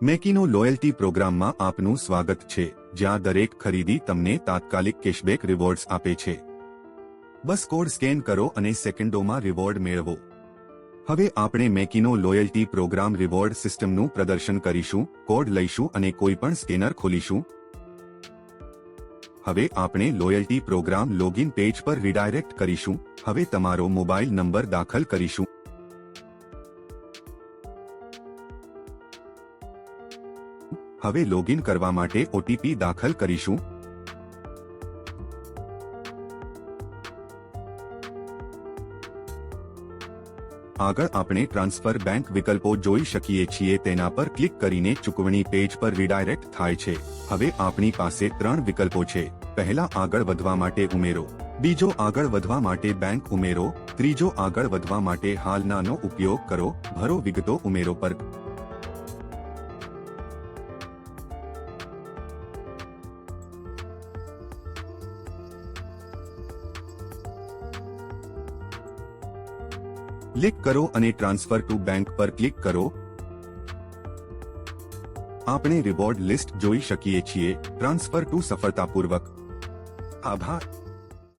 મેકિનો loyalty પ્રોગ્રામમાં આપનું સ્વાગત છે, જ્યાં દરેક ખરીદી તમને તાત્કાલિક કેશબેક રિવોર્ડ્સ આપે છે। બસ કોડ સ્કેન કરો અને સેકન્ડોમાં રિવોર્ડ મેળવો। હવે આપણે મેકિનો લોયલ્ટી પ્રોગ્રામ રિવોર્ડ સિસ્ટમનું પ્રદર્શન કરીશું, કોડ લઈશું અને કોઈપણ સ્કેનર ખોલીશું। હવે આપણે લોયલ્ટી પ્રોગ્રામ લોગિન પેજ પર રીડાયરેક્ટ કરીશું। હવે તમારો મોબાઈલ નંબર દાખલ કરીશું। હવે લોગિન કરવા માટે ઓટીપી દાખલ કરીશું। આગળ આપણે ટ્રાન્સફર બેંક વિકલ્પો જોઈ શકીએ છીએ, તેના પર ક્લિક કરીને ચૂકવણી પેજ પર રીડાયરેક્ટ થાય છે। હવે આપણી પાસે 3 વિકલ્પો છે। પહેલા આગળ વધવા માટે ઉમેરો, બીજો આગળ વધવા માટે બેંક ઉમેરો, ત્રીજો આગળ વધવા માટે હાલનાનો ઉપયોગ કરો, ભરો વિગતો ઉમેરો પર ક્લિક કરો અને ટ્રાન્સફર ટુ બેંક પર ક્લિક કરો। આપણે રિવોર્ડ લિસ્ટ જોઈ શકીએ છીએ। ટ્રાન્સફર ટુ સફળતાપૂર્વક। આભાર।